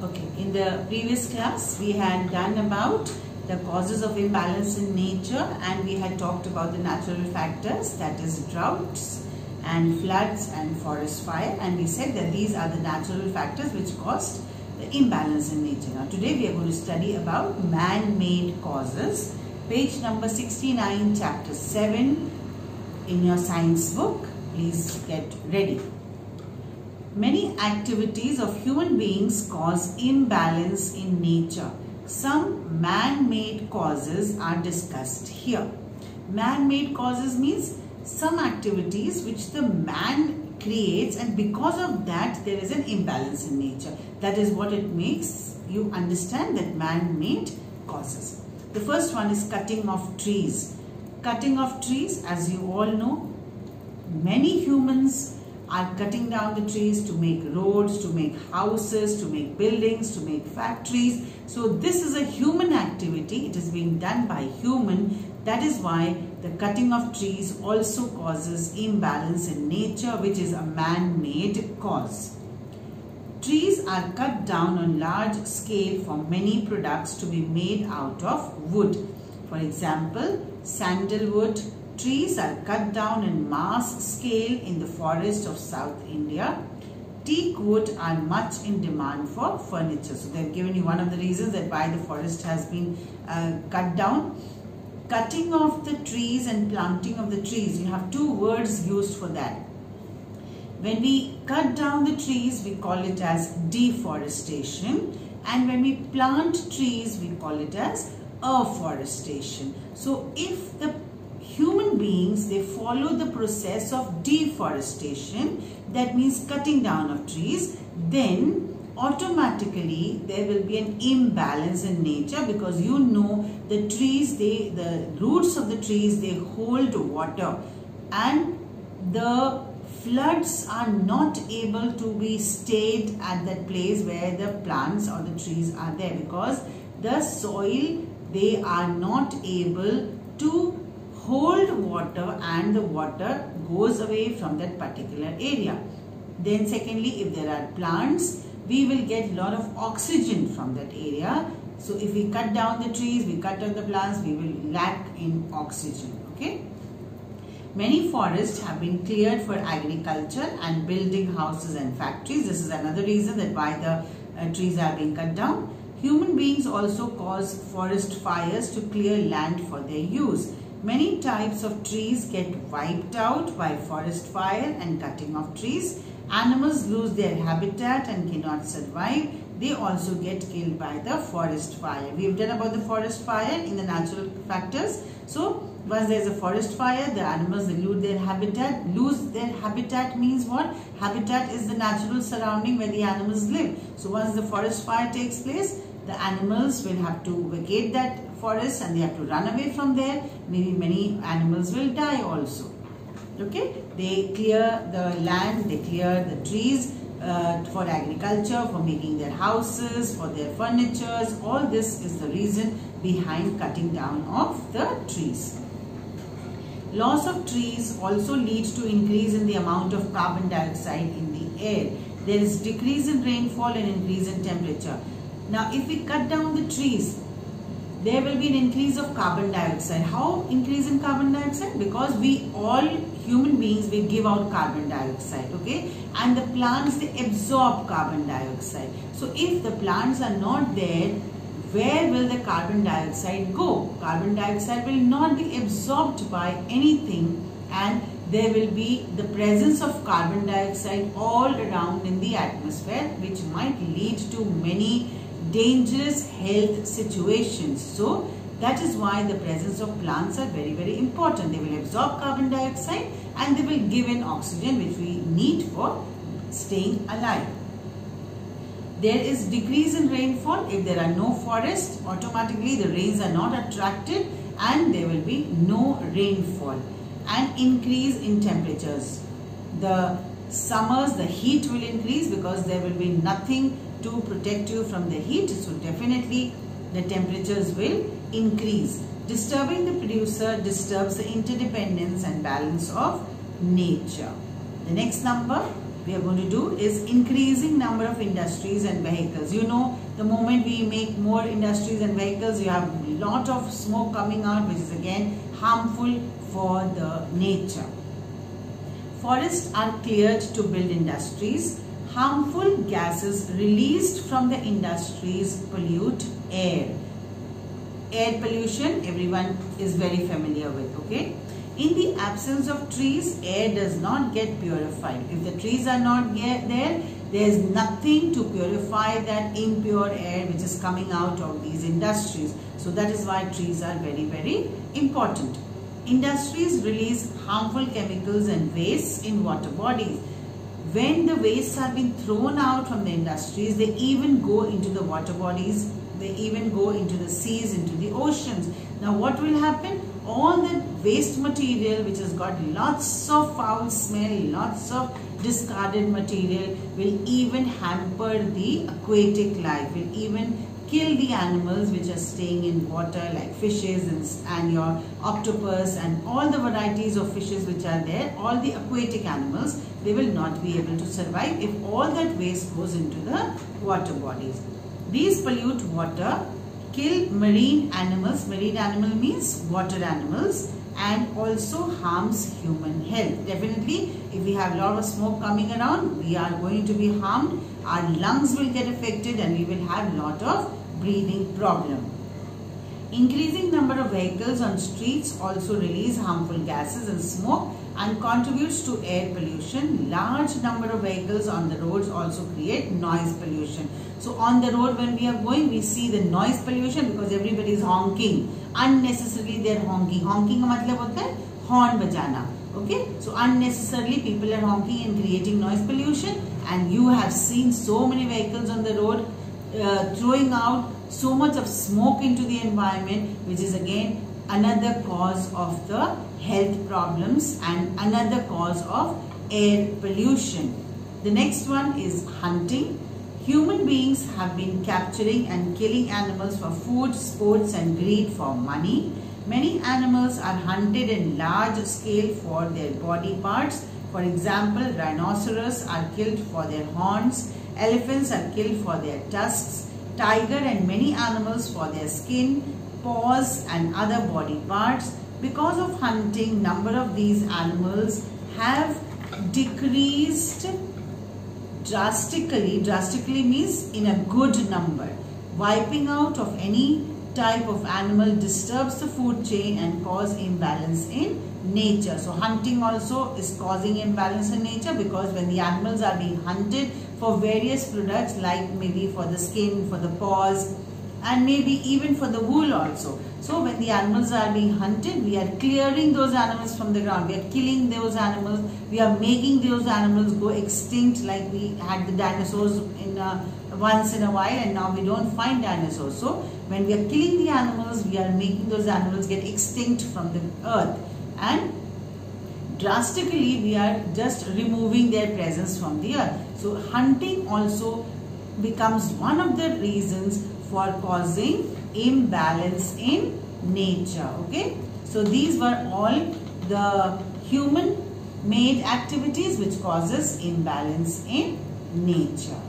Okay, in the previous class we had done about the causes of imbalance in nature, and we had talked about the natural factors, that is droughts and floods and forest fire, and we said that these are the natural factors which caused the imbalance in nature. Now today we are going to study about man-made causes. Page number 69, chapter 7 in your science book. Please get ready. Many activities of human beings cause imbalance in nature. Some man-made causes are discussed here. Man-made causes means some activities which the man creates, and because of that there is an imbalance in nature. That is what it makes you understand that man-made causes. The first one is cutting of trees. Cutting of trees, as you all know, many humans are cutting down the trees to make roads, to make houses, to make buildings, to make factories. So this is a human activity. It is being done by human. That is why the cutting of trees also causes imbalance in nature, which is a man-made cause. Trees are cut down on large scale for many products to be made out of wood. For example, sandalwood trees are cut down in mass scale in the forest of South India. Teak wood are much in demand for furniture. So they have given you one of the reasons that why the forest has been cut down. Cutting of the trees and planting of the trees, you have two words used for that. When we cut down the trees, we call it as deforestation, and when we plant trees, we call it as afforestation. So if the human beings, they follow the process of deforestation, that means cutting down of trees, then automatically there will be an imbalance in nature, because you know the trees, the roots of the trees, they hold water, and the floods are not able to be stayed at that place where the plants or the trees are there, because the soil, they are not able to hold water, and the water goes away from that particular area. Then secondly, if there are plants, we will get a lot of oxygen from that area. So if we cut down the trees, we cut down the plants, we will lack in oxygen. Okay. Many forests have been cleared for agriculture and building houses and factories. This is another reason that why the trees are being cut down. Human beings also cause forest fires to clear land for their use. Many types of trees get wiped out by forest fire and cutting of trees. Animals lose their habitat and cannot survive. They also get killed by the forest fire. We have done about the forest fire in the natural factors. So once there is a forest fire, the animals, they lose their habitat. Lose their habitat means what? Habitat is the natural surrounding where the animals live. So once the forest fire takes place, the animals will have to vacate that forest and they have to run away from there. Maybe many animals will die also. Okay, they clear the land, they clear the trees for agriculture, for making their houses, for their furnitures. All this is the reason behind cutting down of the trees. Loss of trees also leads to increase in the amount of carbon dioxide in the air. There is decrease in rainfall and increase in temperature. Now, if we cut down the trees, there will be an increase of carbon dioxide. How increase in carbon dioxide? Because we all human beings, we give out carbon dioxide, okay? And the plants, they absorb carbon dioxide. So if the plants are not there, where will the carbon dioxide go? Carbon dioxide will not be absorbed by anything, and there will be the presence of carbon dioxide all around in the atmosphere, which might lead to many dangerous health situations. So that is why the presence of plants are very, very important. They will absorb carbon dioxide and they will give in oxygen, which we need for staying alive. There is decrease in rainfall. If there are no forests, automatically the rains are not attracted and there will be no rainfall. And increase in temperatures. The summers, the heat will increase because there will be nothing to protect you from the heat. So definitely the temperatures will increase. Disturbing the producer disturbs the interdependence and balance of nature. The next number, we are going to do is increasing number of industries and vehicles. You know, the moment we make more industries and vehicles, you have a lot of smoke coming out, which is again harmful for the nature. Forests are cleared to build industries. Harmful gases released from the industries pollute air. Air pollution, everyone is very familiar with, okay? In the absence of trees, air does not get purified. If the trees are not there is nothing to purify that impure air which is coming out of these industries. So that is why trees are very, very important. Industries release harmful chemicals and wastes in water bodies. When the wastes are being thrown out from the industries, they even go into the water bodies, they even go into the seas, into the oceans. Now what will happen? All that waste material which has got lots of foul smell, lots of discarded material will even hamper the aquatic life, will even kill the animals which are staying in water like fishes and your octopus and all the varieties of fishes which are there, all the aquatic animals, they will not be able to survive if all that waste goes into the water bodies. These pollute water, kill marine animals. Marine animal means water animals, and also harms human health. Definitely, if we have a lot of smoke coming around, we are going to be harmed. Our lungs will get affected and we will have a lot of breathing problem. Increasing number of vehicles on streets also release harmful gases and smoke and contributes to air pollution. Large number of vehicles on the roads also create noise pollution. So on the road when we are going, we see the noise pollution because everybody is honking. Unnecessarily they are honking. Honking का मतलब होता है horn बजाना. Okay, so unnecessarily people are honking and creating noise pollution. And you have seen so many vehicles on the road throwing out so much of smoke into the environment, which is again another cause of the health problems and another cause of air pollution. The next one is hunting. Human beings have been capturing and killing animals for food, sports and greed for money. Many animals are hunted in large scale for their body parts. For example, rhinoceros are killed for their horns, elephants are killed for their tusks, tiger and many animals for their skin, paws and other body parts. Because of hunting, number of these animals have decreased drastically. Drastically means in a good number. Wiping out of any type of animal disturbs the food chain and cause imbalance in nature. So hunting also is causing imbalance in nature, because when the animals are being hunted for various products, like maybe for the skin, for the paws, and maybe even for the wool also. So when the animals are being hunted, we are clearing those animals from the ground. We are killing those animals. We are making those animals go extinct, like we had the dinosaurs in once in a while, and now we don't find dinosaurs. So when we are killing the animals, we are making those animals get extinct from the earth. And drastically, we are just removing their presence from the earth. So hunting also becomes one of the reasons for causing imbalance in nature. Okay, so these were all the human made activities which causes imbalance in nature.